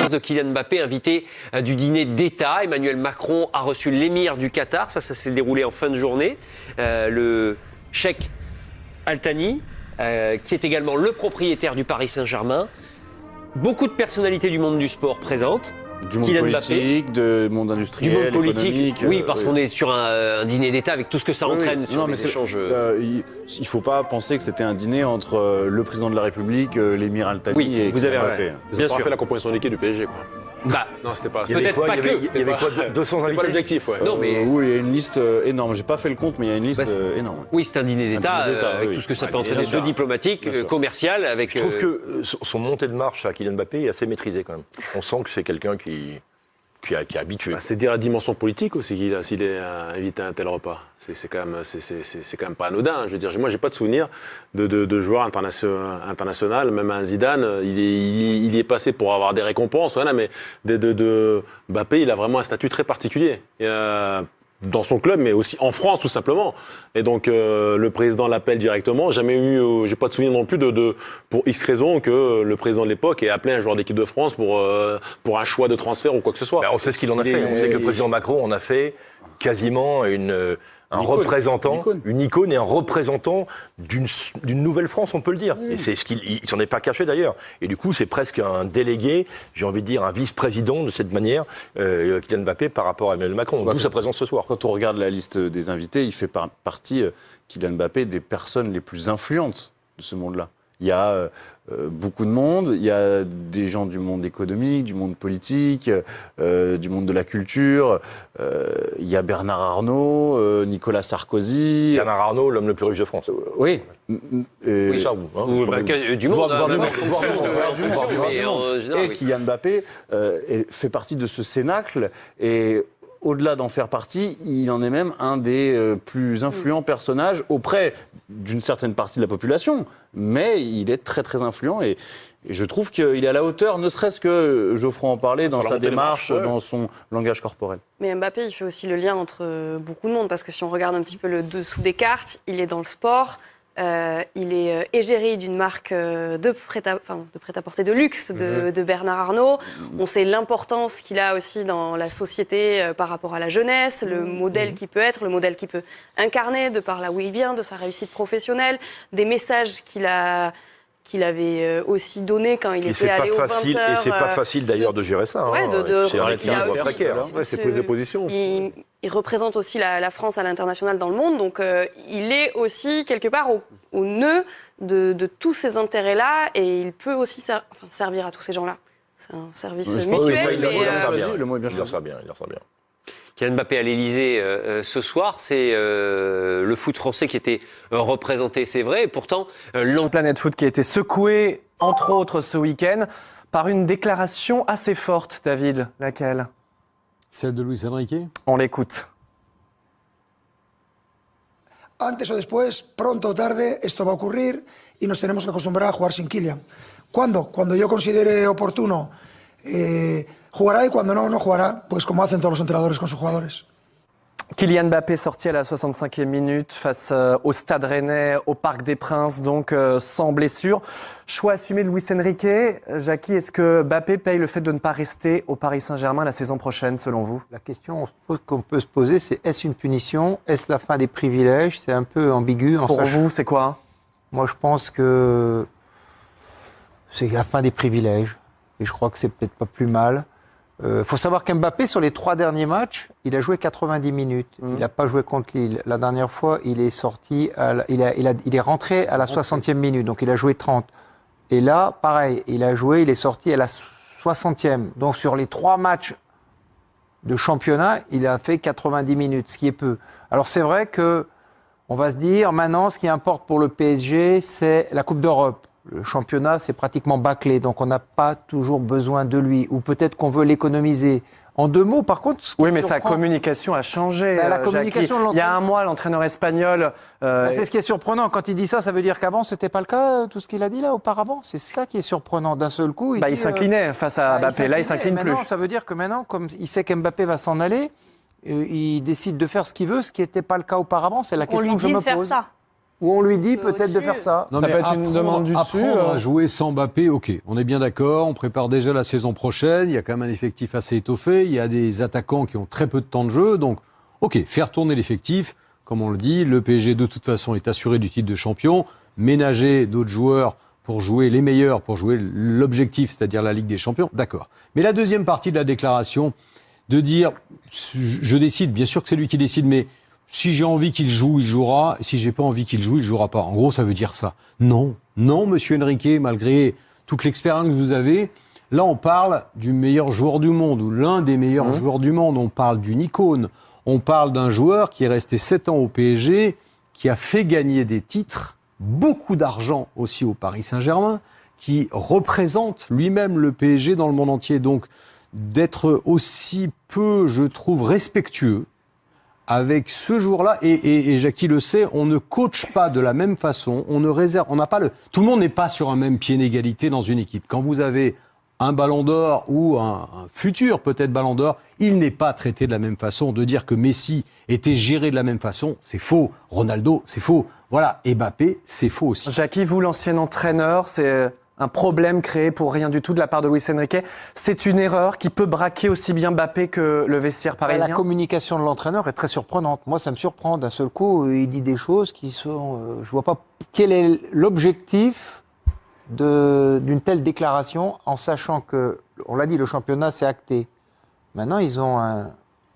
l'annonce de Kylian Mbappé, invité du dîner d'État. Emmanuel Macron a reçu l'émir du Qatar. Ça s'est déroulé en fin de journée. Le cheikh Al Thani, qui est également le propriétaire du Paris Saint-Germain. Beaucoup de personnalités du monde du sport présentes. Du monde Kylian politique, du monde industriel, du monde politique, économique. oui, parce qu'on est sur un dîner d'État avec tout ce que ça entraîne sur les échanges. Il ne faut pas penser que c'était un dîner entre le président de la République, l'émir Al Thani et vous avez Mbappé. Ils ont pas fait la composition de l'équipe du PSG, quoi. Bah, non, c'était pas. Peut-être pas que. Il y avait quoi, 200 invités. Pas l'objectif, ouais. Non, mais oui, il y a une liste énorme. J'ai pas fait le compte, mais il y a une liste énorme. Oui, c'est un dîner d'État avec oui. tout ce que ça peut entraîner de diplomatique, commercial, avec. Je trouve que son montée de marche à Kylian Mbappé est assez maîtrisée quand même. On sent que c'est quelqu'un qui est habitué. C'est dire la dimension politique aussi s'il est invité à un tel repas. C'est quand même pas anodin. Je veux dire, moi j'ai pas de souvenir de joueurs international, même un Zidane, il y est passé pour avoir des récompenses, voilà, mais Mbappé, il a vraiment un statut très particulier. Dans son club, mais aussi en France, tout simplement. Et donc, le président l'appelle directement. J'ai pas de souvenir non plus pour X raison que le président de l'époque ait appelé un joueur d'équipe de France pour un choix de transfert ou quoi que ce soit. Ben, on sait ce qu'il en a fait. On sait que le président Macron en a fait quasiment un représentant, une icône et un représentant d'une nouvelle France, on peut le dire. Et c'est ce qu'il s'en est pas caché d'ailleurs. Et du coup, c'est presque un délégué, j'ai envie de dire un vice-président de cette manière, Kylian Mbappé par rapport à Emmanuel Macron. D'où sa présence ce soir. Quand on regarde la liste des invités, il fait partie, Kylian Mbappé, des personnes les plus influentes de ce monde-là. Il y a beaucoup de monde, il y a des gens du monde économique, du monde politique, du monde de la culture, il y a Bernard Arnault, Nicolas Sarkozy. Bernard Arnault, l'homme le plus riche de France. Oui. Oui, ça, vous. Du monde. Et Kylian Mbappé fait partie de ce cénacle et au-delà d'en faire partie, il en est même un des plus influents personnages auprès d'une certaine partie de la population. Mais il est très très influent et je trouve qu'il est à la hauteur, ne serait-ce que Geoffroy en parlait, dans sa démarche, dans son langage corporel. Mais Mbappé, il fait aussi le lien entre beaucoup de monde, parce que si on regarde un petit peu le dessous des cartes, il est dans le sport. Il est égérie d'une marque de prêt-à-porter de luxe de Bernard Arnault. On sait l'importance qu'il a aussi dans la société par rapport à la jeunesse, le modèle qu'il peut être, le modèle qu'il peut incarner de par là où il vient, de sa réussite professionnelle, des messages qu'il avait aussi donné quand il était allé aux 20h. Et c'est pas facile d'ailleurs de gérer ça. Ouais, c'est un équilibre précaire. C'est prise de position. Il représente aussi la France à l'international dans le monde, donc il est aussi quelque part au nœud de tous ces intérêts-là, et il peut aussi servir à tous ces gens-là. C'est un service mutuel. Le mot est bien choisi. Il en sort bien. Kylian Mbappé à l'Elysée ce soir, c'est le foot français qui était représenté, c'est vrai, et pourtant... Planète Foot qui a été secoué, entre autres ce week-end, par une déclaration assez forte, David. Laquelle ? Celle de Luis Enrique. On l'écoute. Antes o después, pronto o tarde, esto va a ocurrir y nos tenemos que acostumbrar a jugar sin Kylian. ¿Cuándo? Cuando yo considere oportuno, jugará, y cuando no, no jugará, pues como hacen todos los entrenadores con sus jugadores. Kylian Mbappé sorti à la 65e minute face au Stade Rennais, au Parc des Princes, donc sans blessure. Choix assumé de Luis Enrique. Jackie, est-ce que Mbappé paye le fait de ne pas rester au Paris Saint-Germain la saison prochaine, selon vous ? La question qu'on peut se poser, c'est est-ce une punition ? Est-ce la fin des privilèges ? C'est un peu ambigu. Pour vous, c'est quoi ? Moi, je pense que c'est la fin des privilèges. Et je crois que c'est peut-être pas plus mal. Faut savoir qu'Mbappé, sur les 3 derniers matchs, il a joué 90 minutes. Il n'a pas joué contre Lille. La dernière fois, il est sorti, il est rentré à la 60e minute, donc il a joué 30. Et là, pareil, il est sorti à la 60e. Donc sur les 3 matchs de championnat, il a fait 90 minutes, ce qui est peu. Alors c'est vrai que on va se dire, maintenant, ce qui importe pour le PSG, c'est la Coupe d'Europe. Le championnat, c'est pratiquement bâclé, donc on n'a pas toujours besoin de lui. Ou peut-être qu'on veut l'économiser. En 2 mots, par contre... Oui, mais sa communication a changé. La communication, il y a un mois, l'entraîneur espagnol... c'est ce qui est surprenant. Quand il dit ça, ça veut dire qu'avant, c'était pas le cas, tout ce qu'il a dit là, auparavant. C'est ça qui est surprenant. D'un seul coup... Il s'inclinait face à Mbappé. Là, il s'incline plus. Ça veut dire que maintenant, comme il sait qu'Mbappé va s'en aller, il décide de faire ce qu'il veut, ce qui n'était pas le cas auparavant. C'est la question que je me pose. Où on lui dit peut-être de faire ça. Non, Ça mais peut être une demande du dessus. apprendre à jouer sans Mbappé, ok, on est bien d'accord, on prépare déjà la saison prochaine, il y a quand même un effectif assez étoffé, il y a des attaquants qui ont très peu de temps de jeu, donc ok, faire tourner l'effectif, comme on le dit, le PSG de toute façon est assuré du titre de champion, ménager d'autres joueurs pour jouer les meilleurs, pour jouer l'objectif, c'est-à-dire la Ligue des Champions, d'accord. Mais la deuxième partie de la déclaration, de dire, je décide, bien sûr que c'est lui qui décide, mais si j'ai envie qu'il joue, il jouera. Si j'ai pas envie qu'il joue, il jouera pas. En gros, ça veut dire ça. Non, monsieur Enrique, malgré toute l'expérience que vous avez, là, on parle du meilleur joueur du monde, ou l'un des meilleurs joueurs du monde. On parle d'une icône. On parle d'un joueur qui est resté 7 ans au PSG, qui a fait gagner des titres, beaucoup d'argent aussi au Paris Saint-Germain, qui représente lui-même le PSG dans le monde entier. Donc, d'être aussi peu, je trouve, respectueux avec ce jour-là, et Jackie le sait, on ne coach pas de la même façon, on ne réserve, on n'a pas tout le monde n'est pas sur un même pied d'égalité dans une équipe. Quand vous avez un ballon d'or ou un futur peut-être ballon d'or, il n'est pas traité de la même façon. De dire que Messi était géré de la même façon, c'est faux. Ronaldo, c'est faux. Voilà. Et Mbappé, c'est faux aussi. Jackie, vous, l'ancien entraîneur, c'est un problème créé pour rien du tout de la part de Luis Enrique. C'est une erreur qui peut braquer aussi bien Mbappé que le vestiaire parisien. La communication de l'entraîneur est très surprenante. Moi, ça me surprend. D'un seul coup, il dit des choses qui sont... je vois pas quel est l'objectif d'une telle déclaration, en sachant que, on l'a dit, le championnat, c'est acté. Maintenant, ils ont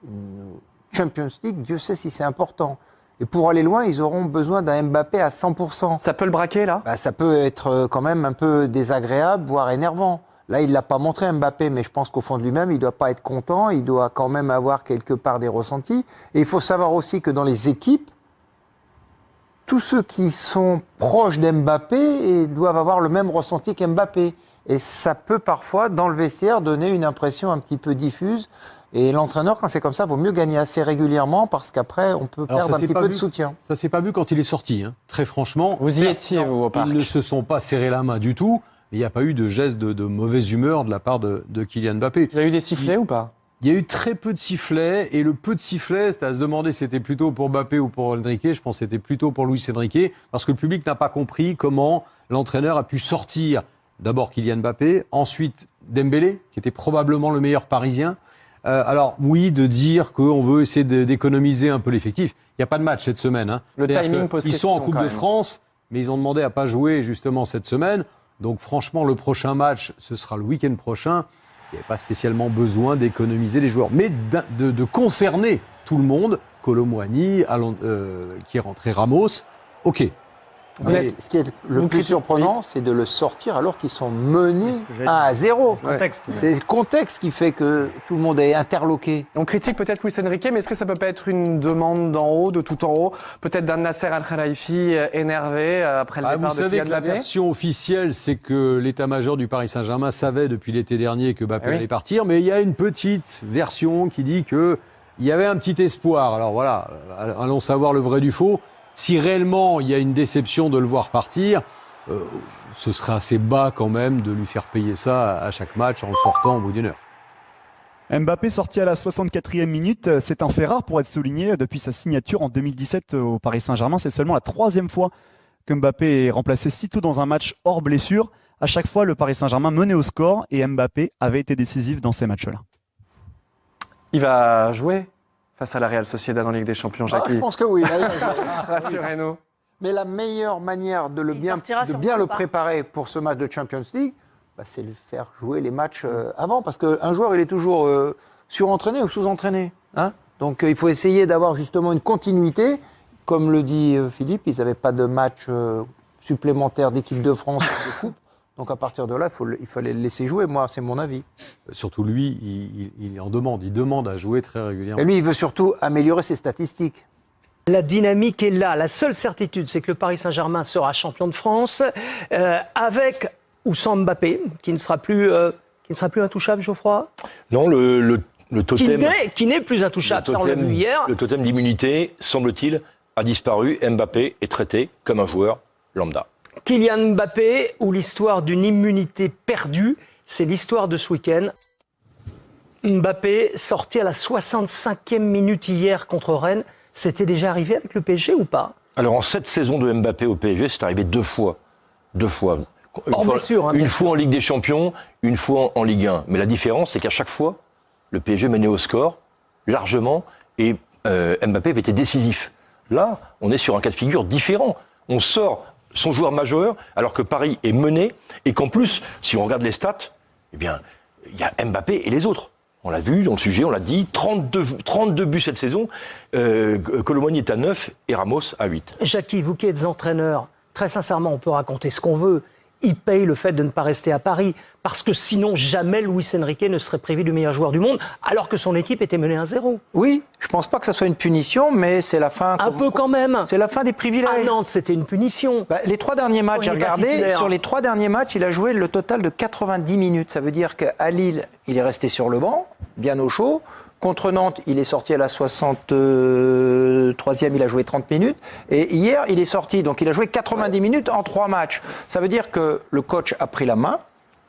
une Champions League, Dieu sait si c'est important. Et pour aller loin, ils auront besoin d'un Mbappé à 100%. Ça peut le braquer, là ? Ça peut être quand même un peu désagréable, voire énervant. Là, il ne l'a pas montré, Mbappé, mais je pense qu'au fond de lui-même, il ne doit pas être content, il doit quand même avoir quelque part des ressentis. Et il faut savoir aussi que dans les équipes, tous ceux qui sont proches d'Mbappé doivent avoir le même ressenti qu'Mbappé. Et ça peut parfois, dans le vestiaire, donner une impression un petit peu diffuse. Et l'entraîneur, quand c'est comme ça, vaut mieux gagner assez régulièrement parce qu'après, on peut perdre un petit peu de soutien. Ça s'est pas vu quand il est sorti, hein. Très franchement. Vous y étiez, vous, au parc. Ils ne se sont pas serrés la main du tout. Il n'y a pas eu de geste de mauvaise humeur de la part de Kylian Mbappé. Il y a eu des sifflets ou pas ? Il y a eu très peu de sifflets, et le peu de sifflets, c'était à se demander si c'était plutôt pour Mbappé ou pour Enrique. Je pense que c'était plutôt pour Luis Enrique, parce que le public n'a pas compris comment l'entraîneur a pu sortir d'abord Kylian Mbappé, ensuite Dembélé, qui était probablement le meilleur parisien. Alors oui, de dire qu'on veut essayer d'économiser un peu l'effectif. Il n'y a pas de match cette semaine. Hein. Le timing pose question. Ils sont en Coupe de France, mais ils ont demandé à pas jouer justement cette semaine. Donc franchement, le prochain match, ce sera le week-end prochain. Il n'y avait pas spécialement besoin d'économiser les joueurs, mais de concerner tout le monde. Kolo Muani, qui est rentré, Ramos, ok. Ce qui est le plus surprenant, c'est de le sortir alors qu'ils sont menés 1-0. C'est le contexte qui fait que tout le monde est interloqué. On critique peut-être Luis Enrique, mais est-ce que ça peut pas être une demande d'en haut, de tout en haut, peut-être d'un Nasser Al-Khelaifi énervé après le départ de Kylian Mbappé ? Vous savez que la version officielle, c'est que l'état-major du Paris Saint-Germain savait depuis l'été dernier que Mbappé allait partir, mais il y a une petite version qui dit que il y avait un petit espoir. Alors voilà, allons savoir le vrai du faux. Si réellement il y a une déception de le voir partir, ce serait assez bas quand même de lui faire payer ça à chaque match en le sortant au bout d'une heure. Mbappé sorti à la 64e minute, c'est un fait rare pour être souligné depuis sa signature en 2017 au Paris Saint-Germain. C'est seulement la 3e fois que Mbappé est remplacé si tôt dans un match hors blessure. À chaque fois, le Paris Saint-Germain menait au score et Mbappé avait été décisif dans ces matchs-là. Il va jouer face à la Real Sociedad en Ligue des Champions, Jackie. Je pense que oui. Rassurez-nous. Mais la meilleure manière de bien le préparer pour ce match de Champions League, c'est le faire jouer les matchs avant. Parce qu'un joueur, il est toujours surentraîné ou sous-entraîné. Hein, donc il faut essayer d'avoir justement une continuité. Comme le dit Philippe, ils n'avaient pas de match supplémentaire d'équipe de France ou de coupe. Donc à partir de là, il fallait le laisser jouer. Moi, c'est mon avis. Surtout lui, il en demande. Il demande à jouer très régulièrement. Et lui, il veut surtout améliorer ses statistiques. La dynamique est là. La seule certitude, c'est que le Paris Saint-Germain sera champion de France avec ou sans Mbappé, qui ne sera plus intouchable, Geoffroy. Non, le totem... Qui n'est plus intouchable, ça on l'a vu hier. Le totem d'immunité, semble-t-il, a disparu. Mbappé est traité comme un joueur lambda. Kylian Mbappé, ou l'histoire d'une immunité perdue, c'est l'histoire de ce week-end. Mbappé, sorti à la 65e minute hier contre Rennes, c'était déjà arrivé avec le PSG ou pas ? Alors en 7 saisons de Mbappé au PSG, c'est arrivé 2 fois. 2 fois. Une fois en Ligue des Champions, une fois en Ligue 1. Mais la différence, c'est qu'à chaque fois, le PSG menait au score, largement, et Mbappé avait été décisif. Là, on est sur un cas de figure différent. On sort son joueur majeur, alors que Paris est mené, et qu'en plus, si on regarde les stats, eh bien, il y a Mbappé et les autres. On l'a vu dans le sujet, on l'a dit, 32 buts cette saison, Colomboigny est à 9 et Ramos à 8. Jackie, vous qui êtes entraîneur, très sincèrement, on peut raconter ce qu'on veut. Il paye le fait de ne pas rester à Paris, parce que sinon, jamais Luis Enrique ne serait privé du meilleur joueur du monde, alors que son équipe était menée 1-0. Oui, je ne pense pas que ça soit une punition, mais c'est la fin... Un peu quand même. C'est la fin des privilèges. À Nantes, c'était une punition. Les 3 derniers matchs, j'ai regardé, sur les 3 derniers matchs, il a joué le total de 90 minutes. Ça veut dire qu'à Lille, il est resté sur le banc, bien au chaud. Contre Nantes, il est sorti à la 63e, il a joué 30 minutes. Et hier, il est sorti, donc il a joué 90 minutes en 3 matchs. Ça veut dire que le coach a pris la main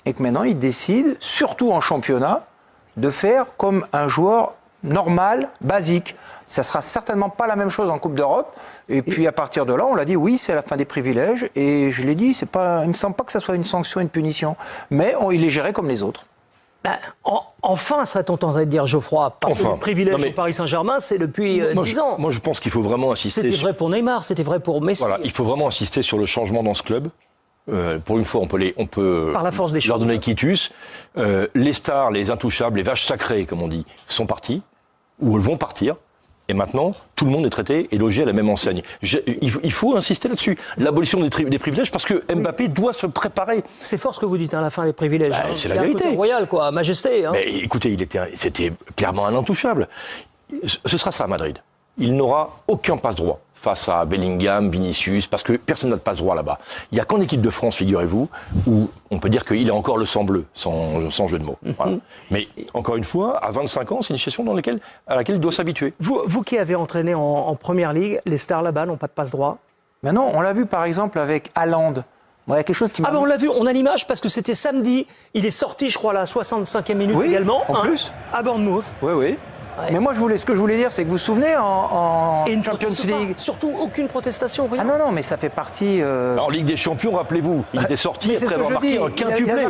et que maintenant, il décide, surtout en championnat, de faire comme un joueur normal, basique. Ça sera certainement pas la même chose en Coupe d'Europe. Et puis à partir de là, on l'a dit, oui, c'est la fin des privilèges. Et je l'ai dit, il me semble pas que ça soit une sanction, une punition. Mais il est géré comme les autres. Enfin, serait-on tenté de dire, Geoffroy, parce que le privilège au Paris Saint-Germain, c'est depuis 10 ans. Moi, je pense qu'il faut vraiment insister... C'était vrai pour Neymar, c'était vrai pour Messi. Voilà, il faut vraiment insister sur le changement dans ce club. Pour une fois, on peut par la force des leur donner quitus. Les stars, les intouchables, les vaches sacrées, comme on dit, sont partis, ou elles vont partir. Et maintenant, tout le monde est traité et logé à la même enseigne. Il faut insister là-dessus. L'abolition des privilèges, parce que Mbappé doit se préparer. C'est fort ce que vous dites, la fin des privilèges. C'est la vérité. Un côté royal, quoi, majesté. Mais écoutez, c'était clairement un intouchable. Ce sera ça à Madrid. Il n'aura aucun passe-droit face à Bellingham, Vinicius, parce que personne n'a de passe-droit là-bas. Il n'y a qu'en équipe de France, figurez-vous, où on peut dire qu'il a encore le sang bleu, sans jeu de mots. Voilà. Mais encore une fois, à 25 ans, c'est une situation à laquelle il doit s'habituer. Vous qui avez entraîné en Première Ligue, les stars là-bas n'ont pas de passe-droit? Mais non, on l'a vu par exemple avec Haaland. Il y a quelque chose qui on l'a vu, on a l'image parce que c'était samedi. Il est sorti, je crois, à la 65e minute également. En plus. À Bournemouth. Oui. Ouais. Mais moi, ce que je voulais dire, c'est que vous vous souvenez, en Champions League... Surtout aucune protestation, rien. Ah non, mais ça fait partie... En Ligue des Champions, rappelez-vous, il était sorti après avoir marqué un quintuplé.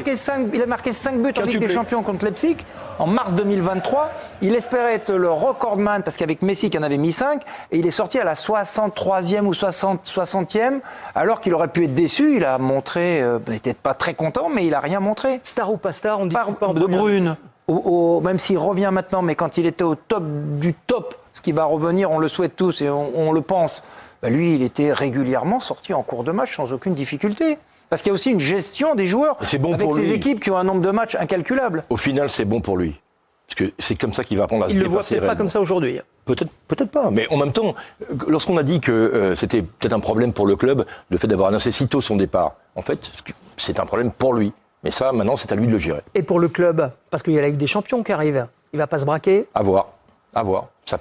Il a marqué 5 buts en Ligue des Champions contre Leipzig en mars 2023. Il espérait être le recordman, parce qu'avec Messi, qui en avait mis 5, et il est sorti à la 63e ou 60e, alors qu'il aurait pu être déçu. Il a montré... il n'était pas très content, mais il n'a rien montré. Star ou pas star, on dit pas De Bruyne. Même s'il revient maintenant, mais quand il était au top du top, ce qui va revenir, on le souhaite tous et on le pense, lui, il était régulièrement sorti en cours de match sans aucune difficulté. Parce qu'il y a aussi une gestion des joueurs avec ces équipes qui ont un nombre de matchs incalculable. Au final, c'est bon pour lui. Parce que c'est comme ça qu'il va apprendre à se dépasser. Il ne le voit peut-être pas comme ça aujourd'hui. Peut-être pas. Mais en même temps, lorsqu'on a dit que c'était peut-être un problème pour le club, le fait d'avoir annoncé si tôt son départ, en fait, c'est un problème pour lui. Mais ça, maintenant, c'est à lui de le gérer. Et pour le club, parce qu'il y a la Ligue des Champions qui arrive, il ne va pas se braquer? À voir.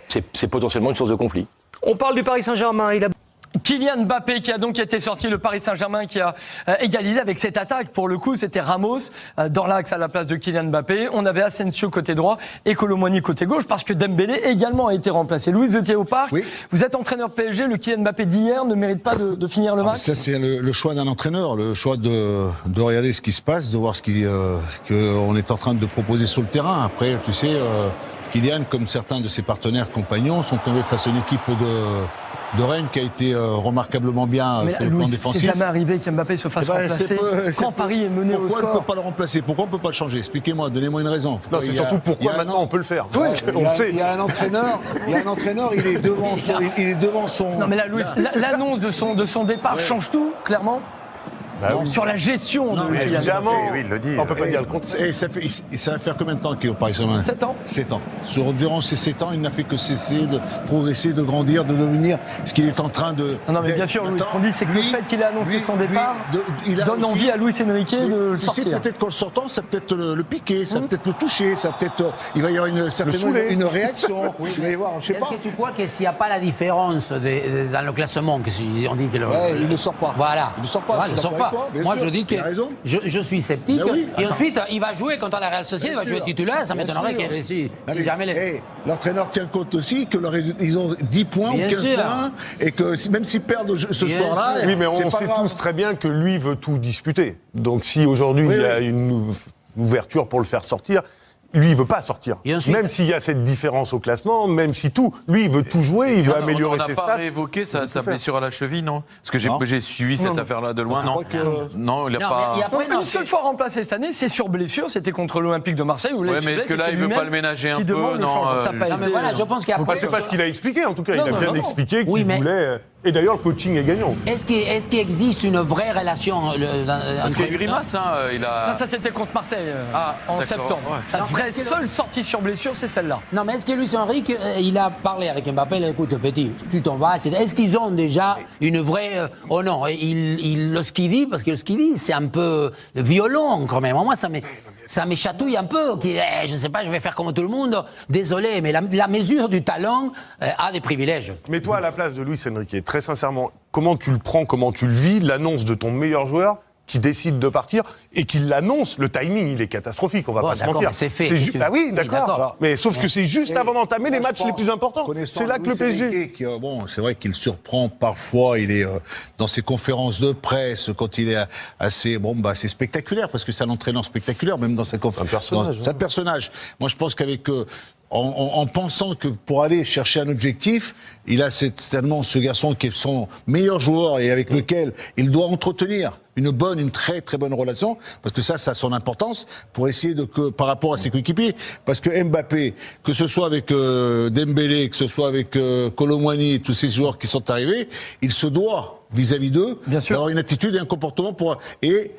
C'est potentiellement une source de conflit. On parle du Paris Saint-Germain. Kylian Mbappé qui a donc été sorti, le Paris Saint-Germain qui a égalisé avec cette attaque. Pour le coup, c'était Ramos dans l'axe à la place de Kylian Mbappé. On avait Asensio côté droit et Colomboigny côté gauche parce que Dembélé également a été remplacé. Louis Zetier au parc. Oui. Vous êtes entraîneur PSG. Le Kylian Mbappé d'hier ne mérite pas de finir le match. Ça, c'est le choix d'un entraîneur, le choix de regarder ce qui se passe, de voir ce qu'on est en train de proposer sur le terrain. Après, tu sais, Kylian, comme certains de ses partenaires compagnons, sont tombés face à une équipe de Rennes qui a été remarquablement bien sur le plan défensif. C'est jamais arrivé qu'Mbappé se fasse remplacer quand Paris est mené au score. Pourquoi on ne peut pas le remplacer? Pourquoi on ne peut pas le changer? Expliquez-moi, donnez-moi une raison. Non, c'est surtout pourquoi maintenant on peut le faire. Oui, on le sait. Il y a un entraîneur, il est devant son... Non mais là, Louis, l'annonce de son départ change tout, clairement. Sur la gestion de Kylian. Évidemment, oui, il le dit. On ne peut pas dire le contraire. Et ça va faire combien de temps qu'il est au Paris Saint-Germain? 7 ans. 7 ans. Durant ces 7 ans, il n'a fait que cesser de progresser, de grandir, de devenir ce qu'il est en train de... Non mais bien sûr, Louis, ce qu'on dit, c'est que le fait qu'il ait annoncé son départ donne envie à Luis Enrique de le sortir. Peut-être qu'en le sortant, ça peut-être le piquer, ça peut-être le toucher, ça peut-être... Il va y avoir certainement une réaction. Il va y avoir, je sais pas. Est-ce que tu crois que s'il n'y a pas la différence dans le classement, que si on dit que il ne sort pas. Voilà. Il ne sort pas. Il ne sort pas. pas. Moi, je dis que je suis sceptique. Et ensuite, il va jouer contre la Real Sociedad, il va jouer titulaire. Ça m'étonnerait qu'il réussisse. Si jamais l'entraîneur tient compte aussi que ils ont 10 points ou 15 points et que même s'ils perdent ce soir-là. Oui, mais on sait tous très bien que lui veut tout disputer. Donc si aujourd'hui il y a une ouverture pour le faire sortir, lui, il veut pas sortir. Ensuite, même s'il y a cette différence au classement, même si tout, lui, il veut tout jouer, il veut améliorer ses stats. On n'a pas réévoqué sa blessure à la cheville, non? Parce que j'ai suivi cette affaire-là de loin, non? Non, il n'a pas... Une seule fois remplacé cette année, c'est sur blessure, c'était contre l'Olympique de Marseille. Oui, mais est-ce que là, il ne veut pas le ménager un peu? Non, mais voilà, je pense qu'après... C'est pas ce qu'il a expliqué, en tout cas. Il a bien expliqué qu'il voulait... Et d'ailleurs, le coaching est gagnant. Est-ce qu'il existe une vraie relation Parce qu'il y a eu Grimace, il a... Ça, c'était contre Marseille en septembre. Sa vraie seule sortie sur blessure, c'est celle-là. Non, mais est-ce que Luis Enrique, il a parlé avec Mbappé, il a dit, écoute, petit, tu t'en vas, etc. Est-ce qu'ils ont déjà une vraie... Oh non, le Skidi, parce que le Skidi, c'est un peu violent quand même. Moi, ça me chatouille un peu. Je sais pas, je vais faire comme tout le monde. Désolé, mais la mesure du talent a des privilèges. Mais toi, à la place de Luis Enrique, très sincèrement, comment tu le prends, comment tu le vis, l'annonce de ton meilleur joueur qui décide de partir et qui l'annonce, le timing, il est catastrophique, on va pas se mentir. C'est fait. Ah oui, d'accord. Mais sauf que c'est juste avant d'entamer les matchs les plus importants. C'est là que le PSG... c'est vrai qu'il surprend parfois, il est dans ses conférences de presse, quand il est assez spectaculaire, parce que c'est un entraîneur spectaculaire, même dans sa conférence. C'est un personnage. Moi, je pense qu'avec... En pensant que pour aller chercher un objectif, il a certainement ce garçon qui est son meilleur joueur et avec lequel il doit entretenir une très très bonne relation, parce que ça a son importance pour essayer par rapport à ses coéquipiers, parce que Mbappé, que ce soit avec Dembélé, que ce soit avec Kolo Muani, tous ces joueurs qui sont arrivés, il se doit vis-à-vis d'eux, d'avoir une attitude et un comportement il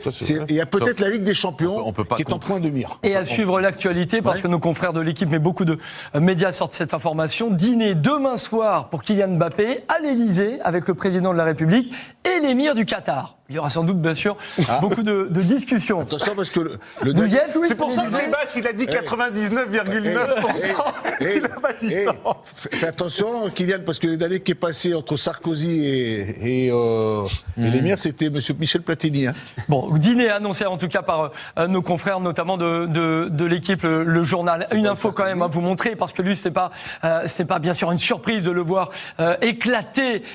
y a peut-être la Ligue des Champions qui est en point de mire. Et à suivre l'actualité, parce que nos confrères de l'équipe, mais beaucoup de médias sortent cette information, dîner demain soir pour Kylian Mbappé à l'Elysée avec le président de la République et l'émir du Qatar. Il y aura sans doute, bien sûr, beaucoup de discussions. Attention, parce que Vous y êtes, Louis? C'est pour ça que Sébastien, il a dit 99,9%. Il a pas dit ça. Fais attention, Kylian, parce que l'année qui est passée entre Sarkozy et l'émir, c'était M. Michel Platini. Bon, dîner annoncé en tout cas par nos confrères, notamment de l'équipe, le journal. Une info quand même à vous montrer, parce que lui, c'est pas bien sûr une surprise de le voir éclater